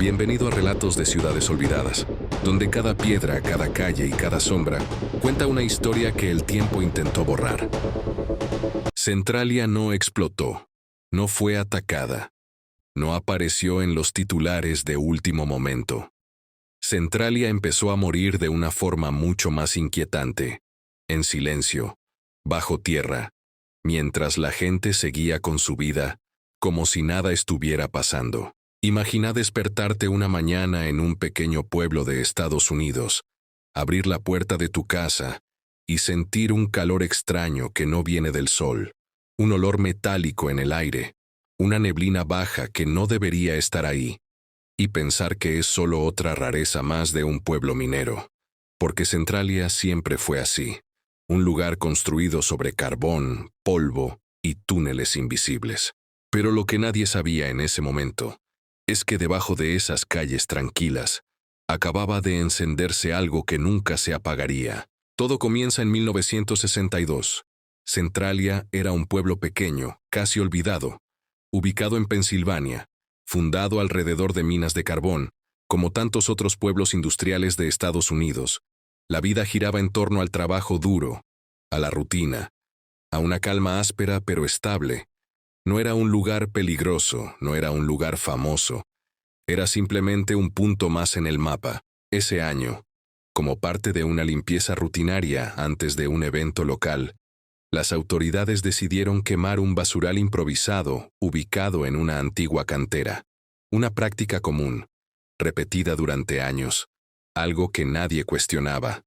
Bienvenido a Relatos de Ciudades Olvidadas, donde cada piedra, cada calle y cada sombra cuenta una historia que el tiempo intentó borrar. Centralia no explotó, no fue atacada, no apareció en los titulares de último momento. Centralia empezó a morir de una forma mucho más inquietante, en silencio, bajo tierra, mientras la gente seguía con su vida, como si nada estuviera pasando. Imagina despertarte una mañana en un pequeño pueblo de Estados Unidos, abrir la puerta de tu casa y sentir un calor extraño que no viene del sol, un olor metálico en el aire, una neblina baja que no debería estar ahí, y pensar que es solo otra rareza más de un pueblo minero, porque Centralia siempre fue así, un lugar construido sobre carbón, polvo y túneles invisibles. Pero lo que nadie sabía en ese momento es que debajo de esas calles tranquilas acababa de encenderse algo que nunca se apagaría. Todo comienza en 1962. Centralia era un pueblo pequeño, casi olvidado, ubicado en Pensilvania, fundado alrededor de minas de carbón, como tantos otros pueblos industriales de Estados Unidos. La vida giraba en torno al trabajo duro, a la rutina, a una calma áspera pero estable. No era un lugar peligroso, no era un lugar famoso. Era simplemente un punto más en el mapa. Ese año, como parte de una limpieza rutinaria antes de un evento local, las autoridades decidieron quemar un basural improvisado ubicado en una antigua cantera. Una práctica común, repetida durante años, algo que nadie cuestionaba.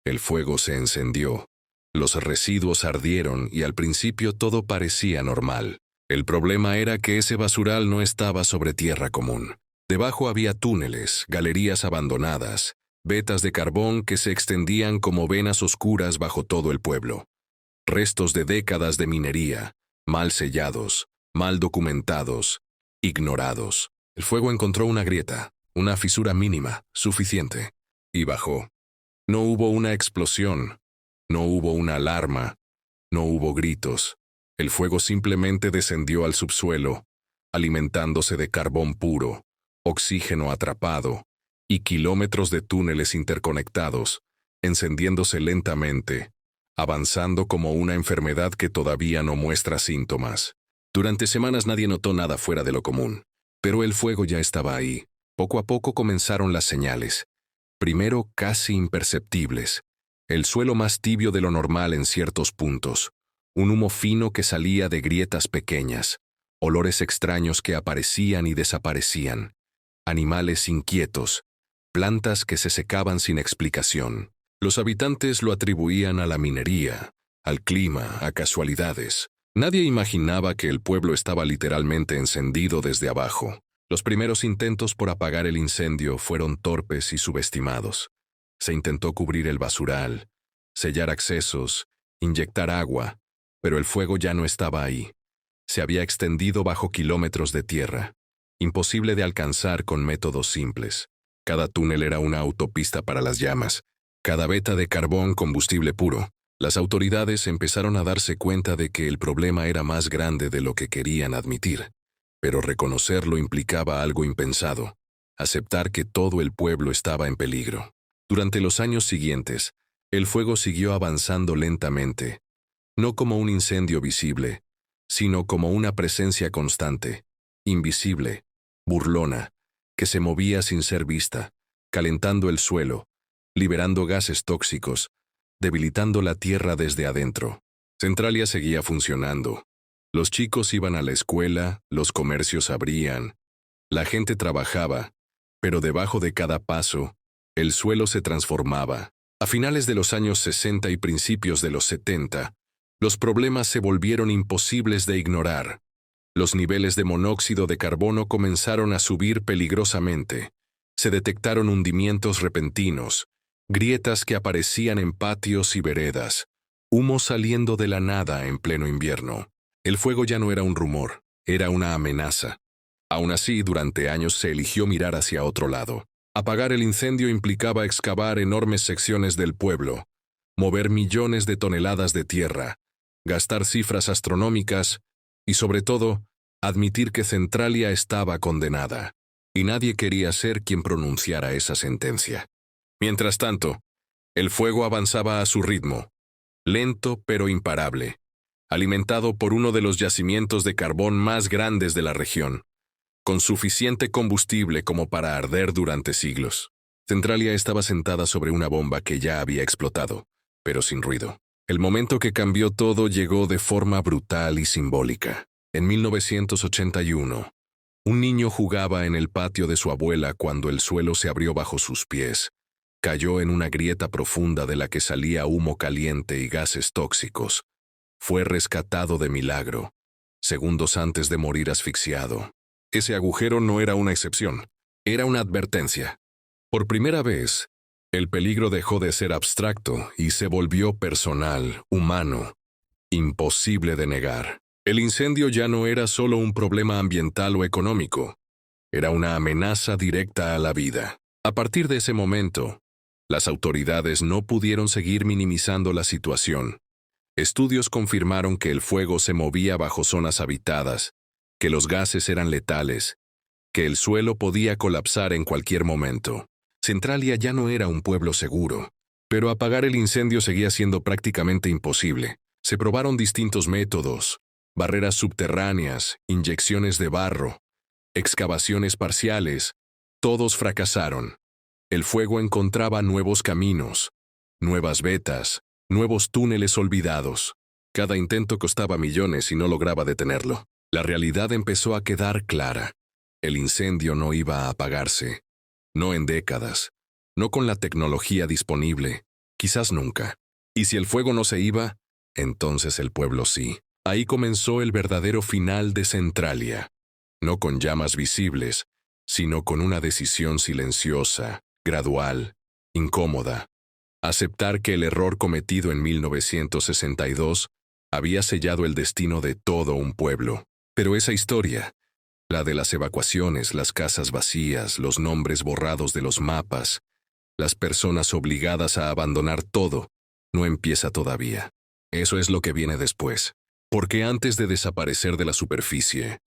El fuego se encendió, los residuos ardieron y al principio todo parecía normal. El problema era que ese basural no estaba sobre tierra común. Debajo había túneles, galerías abandonadas, vetas de carbón que se extendían como venas oscuras bajo todo el pueblo. Restos de décadas de minería, mal sellados, mal documentados, ignorados. El fuego encontró una grieta, una fisura mínima, suficiente, y bajó. No hubo una explosión, no hubo una alarma, no hubo gritos. El fuego simplemente descendió al subsuelo, alimentándose de carbón puro, oxígeno atrapado y kilómetros de túneles interconectados, encendiéndose lentamente, avanzando como una enfermedad que todavía no muestra síntomas. Durante semanas nadie notó nada fuera de lo común, pero el fuego ya estaba ahí. Poco a poco comenzaron las señales, primero casi imperceptibles, el suelo más tibio de lo normal en ciertos puntos, un humo fino que salía de grietas pequeñas, olores extraños que aparecían y desaparecían, animales inquietos, plantas que se secaban sin explicación. Los habitantes lo atribuían a la minería, al clima, a casualidades. Nadie imaginaba que el pueblo estaba literalmente encendido desde abajo. Los primeros intentos por apagar el incendio fueron torpes y subestimados. Se intentó cubrir el basural, sellar accesos, inyectar agua, pero el fuego ya no estaba ahí. Se había extendido bajo kilómetros de tierra, imposible de alcanzar con métodos simples. Cada túnel era una autopista para las llamas, cada veta de carbón combustible puro. Las autoridades empezaron a darse cuenta de que el problema era más grande de lo que querían admitir, pero reconocerlo implicaba algo impensado, aceptar que todo el pueblo estaba en peligro. Durante los años siguientes, el fuego siguió avanzando lentamente, no como un incendio visible, sino como una presencia constante, invisible, burlona, que se movía sin ser vista, calentando el suelo, liberando gases tóxicos, debilitando la tierra desde adentro. Centralia seguía funcionando. Los chicos iban a la escuela, los comercios abrían, la gente trabajaba, pero debajo de cada paso, el suelo se transformaba. A finales de los años 60 y principios de los 70, los problemas se volvieron imposibles de ignorar. Los niveles de monóxido de carbono comenzaron a subir peligrosamente. Se detectaron hundimientos repentinos, grietas que aparecían en patios y veredas, humo saliendo de la nada en pleno invierno. El fuego ya no era un rumor, era una amenaza. Aún así, durante años se eligió mirar hacia otro lado. Apagar el incendio implicaba excavar enormes secciones del pueblo, mover millones de toneladas de tierra, gastar cifras astronómicas y, sobre todo, admitir que Centralia estaba condenada. y nadie quería ser quien pronunciara esa sentencia. Mientras tanto, el fuego avanzaba a su ritmo, lento pero imparable, alimentado por uno de los yacimientos de carbón más grandes de la región, con suficiente combustible como para arder durante siglos. Centralia estaba sentada sobre una bomba que ya había explotado, pero sin ruido. El momento que cambió todo llegó de forma brutal y simbólica. En 1981, un niño jugaba en el patio de su abuela cuando el suelo se abrió bajo sus pies. Cayó en una grieta profunda de la que salía humo caliente y gases tóxicos. Fue rescatado de milagro, segundos antes de morir asfixiado. Ese agujero no era una excepción, era una advertencia. Por primera vez, el peligro dejó de ser abstracto y se volvió personal, humano, imposible de negar. El incendio ya no era solo un problema ambiental o económico, era una amenaza directa a la vida. A partir de ese momento, las autoridades no pudieron seguir minimizando la situación. Estudios confirmaron que el fuego se movía bajo zonas habitadas, que los gases eran letales, que el suelo podía colapsar en cualquier momento. Centralia ya no era un pueblo seguro, pero apagar el incendio seguía siendo prácticamente imposible. Se probaron distintos métodos: barreras subterráneas, inyecciones de barro, excavaciones parciales. Todos fracasaron. El fuego encontraba nuevos caminos, nuevas vetas, nuevos túneles olvidados. Cada intento costaba millones y no lograba detenerlo. La realidad empezó a quedar clara. El incendio no iba a apagarse. No en décadas. No con la tecnología disponible. Quizás nunca. Y si el fuego no se iba, entonces el pueblo sí. Ahí comenzó el verdadero final de Centralia. No con llamas visibles, sino con una decisión silenciosa, gradual, incómoda. Aceptar que el error cometido en 1962 había sellado el destino de todo un pueblo. Pero esa historia, la de las evacuaciones, las casas vacías, los nombres borrados de los mapas, las personas obligadas a abandonar todo, no empieza todavía. Eso es lo que viene después. Porque antes de desaparecer de la superficie,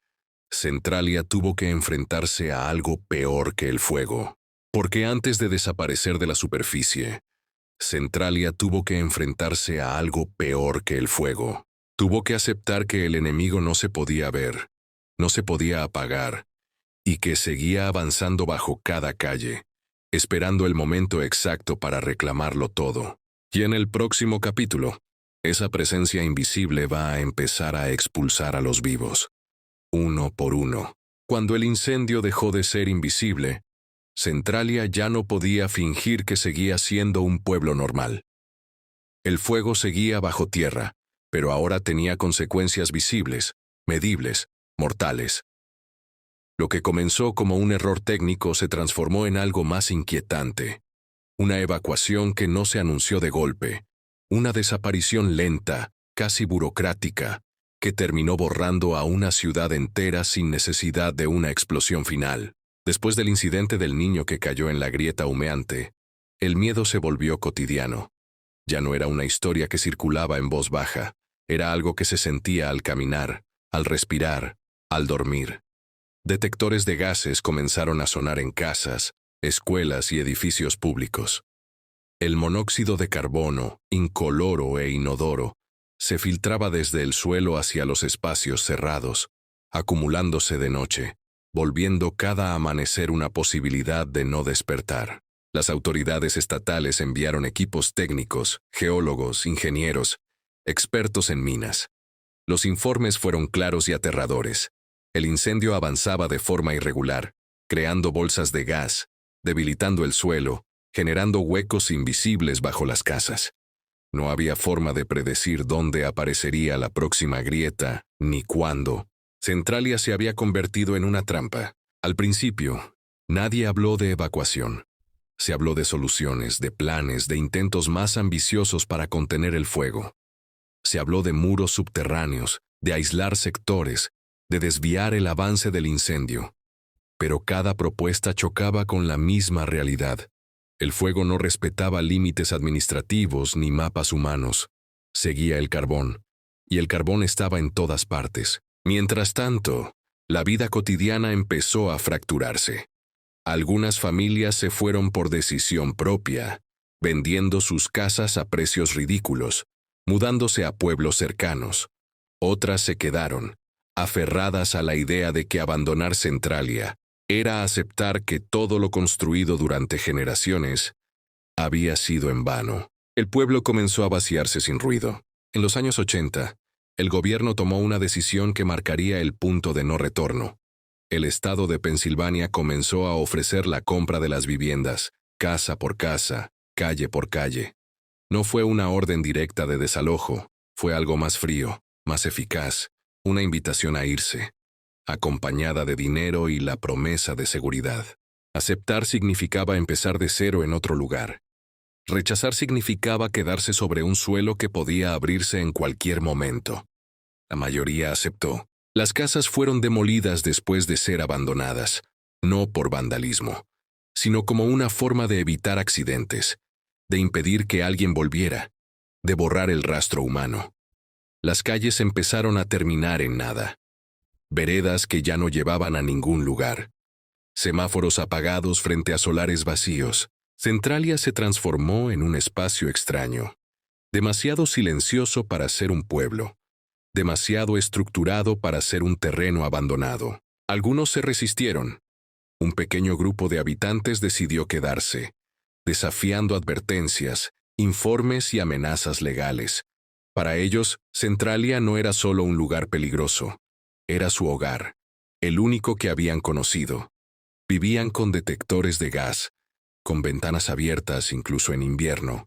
Centralia tuvo que enfrentarse a algo peor que el fuego. Porque antes de desaparecer de la superficie, Centralia tuvo que enfrentarse a algo peor que el fuego. Tuvo que aceptar que el enemigo no se podía ver, no se podía apagar, y que seguía avanzando bajo cada calle, esperando el momento exacto para reclamarlo todo. Y en el próximo capítulo, esa presencia invisible va a empezar a expulsar a los vivos, uno por uno. Cuando el incendio dejó de ser invisible, Centralia ya no podía fingir que seguía siendo un pueblo normal. El fuego seguía bajo tierra, pero ahora tenía consecuencias visibles, medibles, mortales. Lo que comenzó como un error técnico se transformó en algo más inquietante. Una evacuación que no se anunció de golpe. Una desaparición lenta, casi burocrática, que terminó borrando a una ciudad entera sin necesidad de una explosión final. Después del incidente del niño que cayó en la grieta humeante, el miedo se volvió cotidiano. Ya no era una historia que circulaba en voz baja, era algo que se sentía al caminar, al respirar, al dormir. Detectores de gases comenzaron a sonar en casas, escuelas y edificios públicos. El monóxido de carbono, incoloro e inodoro, se filtraba desde el suelo hacia los espacios cerrados, acumulándose de noche, volviendo cada amanecer una posibilidad de no despertar. Las autoridades estatales enviaron equipos técnicos, geólogos, ingenieros, expertos en minas. Los informes fueron claros y aterradores. El incendio avanzaba de forma irregular, creando bolsas de gas, debilitando el suelo, generando huecos invisibles bajo las casas. No había forma de predecir dónde aparecería la próxima grieta, ni cuándo. Centralia se había convertido en una trampa. Al principio, nadie habló de evacuación. Se habló de soluciones, de planes, de intentos más ambiciosos para contener el fuego. Se habló de muros subterráneos, de aislar sectores, de desviar el avance del incendio. Pero cada propuesta chocaba con la misma realidad. El fuego no respetaba límites administrativos ni mapas humanos. Seguía el carbón, y el carbón estaba en todas partes. Mientras tanto, la vida cotidiana empezó a fracturarse. Algunas familias se fueron por decisión propia, vendiendo sus casas a precios ridículos, mudándose a pueblos cercanos. Otras se quedaron, aferradas a la idea de que abandonar Centralia era aceptar que todo lo construido durante generaciones había sido en vano. El pueblo comenzó a vaciarse sin ruido. En los años 80, el gobierno tomó una decisión que marcaría el punto de no retorno. El estado de Pensilvania comenzó a ofrecer la compra de las viviendas, casa por casa, calle por calle. No fue una orden directa de desalojo, fue algo más frío, más eficaz, una invitación a irse, acompañada de dinero y la promesa de seguridad. Aceptar significaba empezar de cero en otro lugar. Rechazar significaba quedarse sobre un suelo que podía abrirse en cualquier momento. La mayoría aceptó. Las casas fueron demolidas después de ser abandonadas, no por vandalismo, sino como una forma de evitar accidentes, de impedir que alguien volviera, de borrar el rastro humano. Las calles empezaron a terminar en nada. Veredas que ya no llevaban a ningún lugar. Semáforos apagados frente a solares vacíos. Centralia se transformó en un espacio extraño, demasiado silencioso para ser un pueblo, demasiado estructurado para ser un terreno abandonado. Algunos se resistieron. Un pequeño grupo de habitantes decidió quedarse, desafiando advertencias, informes y amenazas legales. Para ellos, Centralia no era solo un lugar peligroso, era su hogar, el único que habían conocido. Vivían con detectores de gas, con ventanas abiertas incluso en invierno,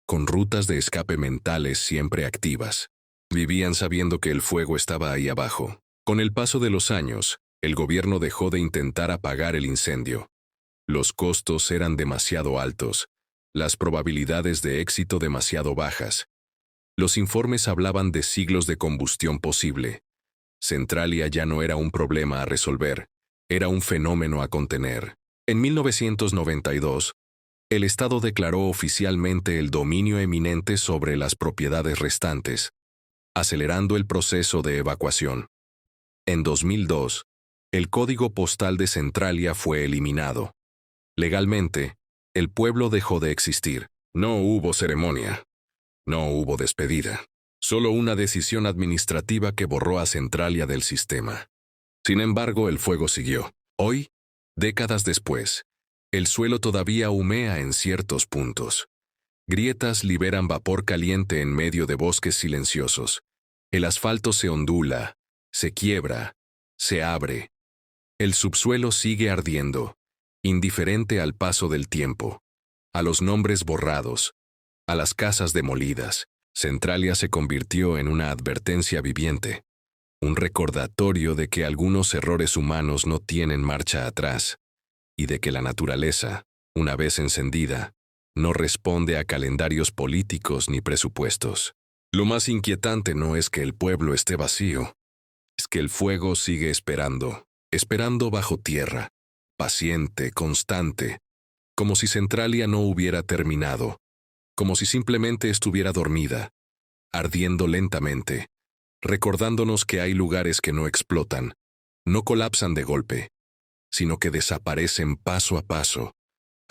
con rutas de escape mentales siempre activas. Vivían sabiendo que el fuego estaba ahí abajo. Con el paso de los años, el gobierno dejó de intentar apagar el incendio. Los costos eran demasiado altos, las probabilidades de éxito demasiado bajas. Los informes hablaban de siglos de combustión posible. Centralia ya no era un problema a resolver, era un fenómeno a contener. En 1992, el Estado declaró oficialmente el dominio eminente sobre las propiedades restantes, acelerando el proceso de evacuación. En 2002, el código postal de Centralia fue eliminado. Legalmente, el pueblo dejó de existir. No hubo ceremonia. No hubo despedida. Solo una decisión administrativa que borró a Centralia del sistema. Sin embargo, el fuego siguió. Hoy, décadas después, el suelo todavía humea en ciertos puntos. Grietas liberan vapor caliente en medio de bosques silenciosos. El asfalto se ondula, se quiebra, se abre. El subsuelo sigue ardiendo, indiferente al paso del tiempo, a los nombres borrados, a las casas demolidas. Centralia se convirtió en una advertencia viviente, un recordatorio de que algunos errores humanos no tienen marcha atrás, y de que la naturaleza, una vez encendida, no responde a calendarios políticos ni presupuestos. Lo más inquietante no es que el pueblo esté vacío, es que el fuego sigue esperando, esperando bajo tierra, paciente, constante, como si Centralia no hubiera terminado, como si simplemente estuviera dormida, ardiendo lentamente, recordándonos que hay lugares que no explotan, no colapsan de golpe, sino que desaparecen paso a paso,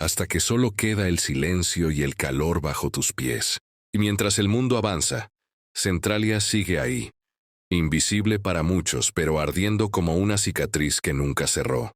hasta que solo queda el silencio y el calor bajo tus pies. Y mientras el mundo avanza, Centralia sigue ahí, invisible para muchos, pero ardiendo como una cicatriz que nunca cerró.